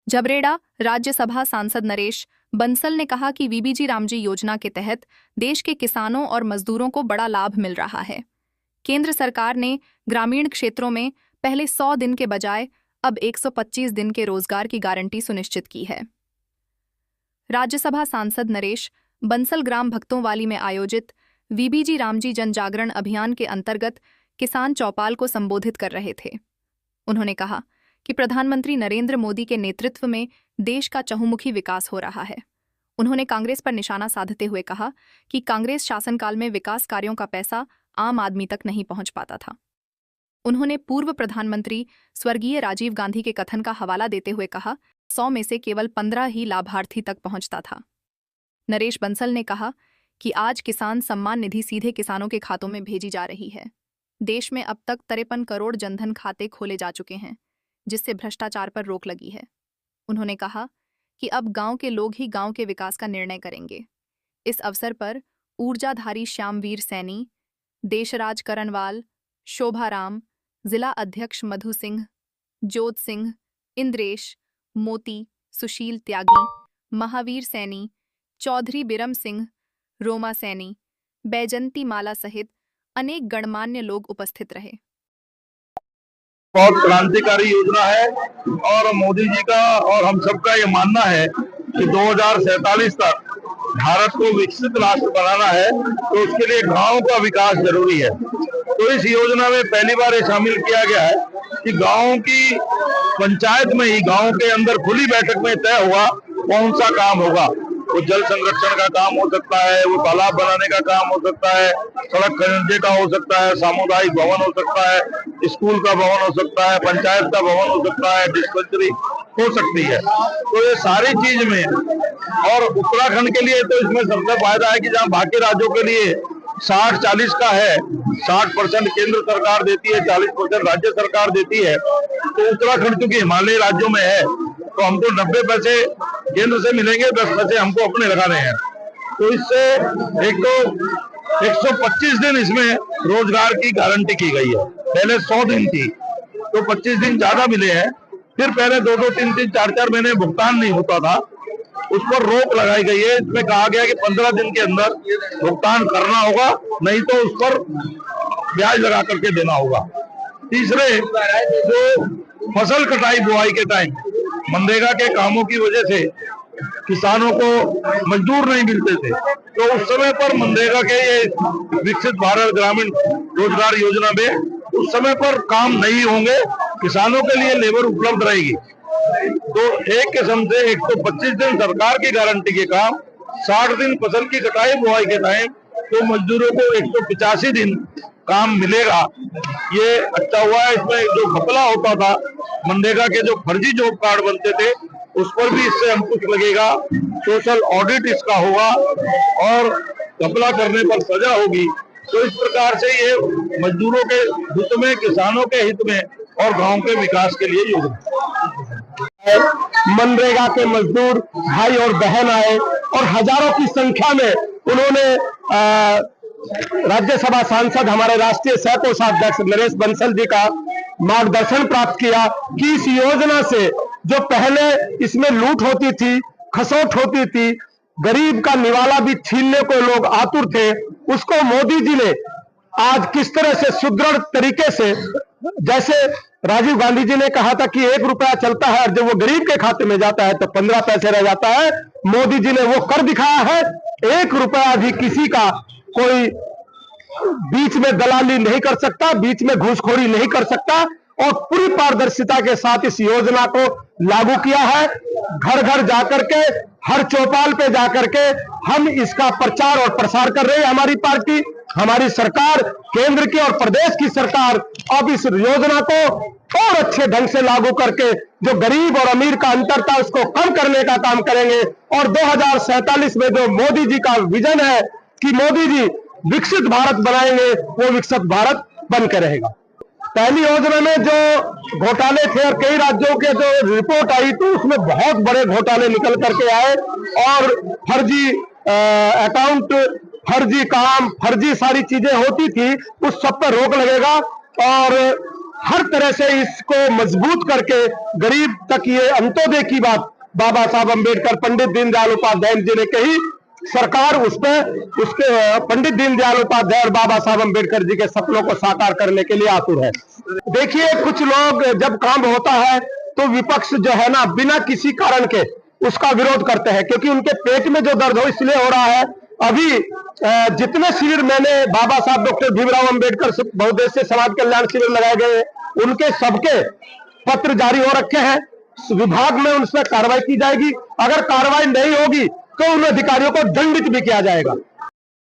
जबरेड़ा राज्यसभा सांसद नरेश बंसल ने कहा कि वीबीजी रामजी योजना के तहत देश के किसानों और मजदूरों को बड़ा लाभ मिल रहा है। केंद्र सरकार ने ग्रामीण क्षेत्रों में पहले 100 दिन के बजाय अब 125 दिन के रोजगार की गारंटी सुनिश्चित की है। राज्यसभा सांसद नरेश बंसल ग्राम भक्तोंवाली में आयोजित वीबीजी रामजी जन जागरण अभियान के अंतर्गत किसान चौपाल को संबोधित कर रहे थे। उन्होंने कहा कि प्रधानमंत्री नरेंद्र मोदी के नेतृत्व में देश का चहुमुखी विकास हो रहा है। उन्होंने कांग्रेस पर निशाना साधते हुए कहा कि कांग्रेस शासनकाल में विकास कार्यों का पैसा आम आदमी तक नहीं पहुंच पाता था। उन्होंने पूर्व प्रधानमंत्री स्वर्गीय राजीव गांधी के कथन का हवाला देते हुए कहा, 100 में से केवल 15 ही लाभार्थी तक पहुंचता था। नरेश बंसल ने कहा कि आज किसान सम्मान निधि सीधे किसानों के खातों में भेजी जा रही है। देश में अब तक 53 करोड़ जनधन खाते खोले जा चुके हैं, जिससे भ्रष्टाचार पर रोक लगी है। उन्होंने कहा कि अब गांव के लोग ही गांव के विकास का निर्णय करेंगे। इस अवसर पर ऊर्जाधारी श्यामवीर सैनी, देशराज करनवाल, शोभाराम, जिला अध्यक्ष मधु सिंह, जोत सिंह, इंद्रेश, मोती, सुशील त्यागी, महावीर सैनी, चौधरी बिरम सिंह, रोमा सैनी, बैजंती माला सहित अनेक गणमान्य लोग उपस्थित रहे। बहुत क्रांतिकारी योजना है और मोदी जी का और हम सबका ये मानना है कि 2047 तक भारत को विकसित राष्ट्र बनाना है, तो उसके लिए गांव का विकास जरूरी है। तो इस योजना में पहली बार ये शामिल किया गया है कि गांव की पंचायत में ही, गांव के अंदर खुली बैठक में तय हुआ कौन सा काम होगा। वो जल संरक्षण का काम हो सकता है, वो तालाब बनाने का काम हो सकता है, सड़क खरीदने का हो सकता है, सामुदायिक भवन हो सकता है, स्कूल का भवन हो सकता है, पंचायत का भवन हो सकता है, डिस्पेंसरी हो सकती है। तो ये सारी चीज में, और उत्तराखंड के लिए तो इसमें सबसे फायदा है कि जहाँ बाकी राज्यों के लिए 60-40 का है, 60% केंद्र सरकार देती है, 40% राज्य सरकार देती है, तो उत्तराखंड चूंकि हिमालयी राज्यों में है तो हमको 90 पैसे केंद्र से मिलेंगे, 10 पैसे हमको अपने लगाने हैं। तो इससे एक तो 125 दिन इसमें रोजगार की गारंटी की गई है। पहले 100 दिन थी, तो 25 दिन ज्यादा मिले हैं। फिर पहले 2-2, 3-3, 4-4 महीने भुगतान नहीं होता था, उस पर रोक लगाई गई है। इसमें कहा गया कि 15 दिन के अंदर भुगतान करना होगा, नहीं तो उस पर ब्याज लगा करके देना होगा। तीसरे, जो फसल कटाई बुआई के टाइम मनरेगा के कामों की वजह से किसानों को मजदूर नहीं मिलते थे, तो उस समय पर मनरेगा के ये विकसित भारत ग्रामीण रोजगार योजना में उस समय पर काम नहीं होंगे, किसानों के लिए लेबर उपलब्ध रहेगी। तो एक किस्म से 125 दिन सरकार की गारंटी के काम, 60 दिन फसल की कटाई बुआई के टाइम, तो मजदूरों को 185 दिन काम मिलेगा। ये अच्छा हुआ है। इसमें जो घपला होता था, मनरेगा के जो फर्जी जॉब कार्ड बनते थे, उस पर भी इससे अंकुश लगेगा। सोशल ऑडिट इसका होगा और घपला करने पर सजा होगी। तो इस प्रकार से ये मजदूरों के हित में, किसानों के हित में और गांव के विकास के लिए योजना। मनरेगा के मजदूर भाई और बहन आए और हजारों की संख्या में उन्होंने राज्यसभा सांसद हमारे राष्ट्रीय सह कोषाध्यक्ष नरेश बंसल जी का मार्गदर्शन प्राप्त किया कि इस योजना से जो पहले इसमें लूट होती थी, खसोट होती थी, गरीब का निवाला भी छीनने को लोग आतुर थे, उसको मोदी जी ने आज किस तरह से सुदृढ़ तरीके से, जैसे राजीव गांधी जी ने कहा था कि 1 रुपया चलता है और जब वो गरीब के खाते में जाता है तो 15 पैसे रह जाता है, मोदी जी ने वो कर दिखाया है। 1 रुपया भी किसी का कोई बीच में दलाली नहीं कर सकता, बीच में घूसखोरी नहीं कर सकता, और पूरी पारदर्शिता के साथ इस योजना को लागू किया है। घर घर जाकर के, हर चौपाल पे जाकर के हम इसका प्रचार और प्रसार कर रहे हैं। हमारी पार्टी, हमारी सरकार, केंद्र की और प्रदेश की सरकार अब इस योजना को और अच्छे ढंग से लागू करके जो गरीब और अमीर का अंतर था उसको कम करने का काम करेंगे। और 2047 में जो मोदी जी का विजन है कि मोदी जी विकसित भारत बनाएंगे, वो विकसित भारत बन के रहेगा। पहली योजना में जो घोटाले थे और कई राज्यों के जो रिपोर्ट आई, तो उसमें बहुत बड़े घोटाले निकल करके आए और फर्जी अकाउंट, फर्जी काम, फर्जी सारी चीजें होती थी, उस सब पर रोक लगेगा। और हर तरह से इसको मजबूत करके गरीब तक ये अंत्योदय की बात बाबा साहब अम्बेडकर, पंडित दीनदयाल उपाध्याय जी ने कही। सरकार उसके पंडित दीनदयाल उपाध्याय और बाबा साहब अम्बेडकर जी के सपनों को साकार करने के लिए आतुर है। देखिए, कुछ लोग जब काम होता है तो विपक्ष जो है ना, बिना किसी कारण के उसका विरोध करते हैं, क्योंकि उनके पेट में जो दर्द हो इसलिए हो रहा है। अभी जितने शिविर मैंने बाबा साहब डॉक्टर भीमराव अंबेडकर बहुउद्देशीय समाज कल्याण शिविर लगाए गए, उनके सबके पत्र जारी हो रखे हैं। विभाग में उनसे कार्रवाई की जाएगी। अगर कार्रवाई नहीं होगी तो उन अधिकारियों को दंडित भी किया जाएगा।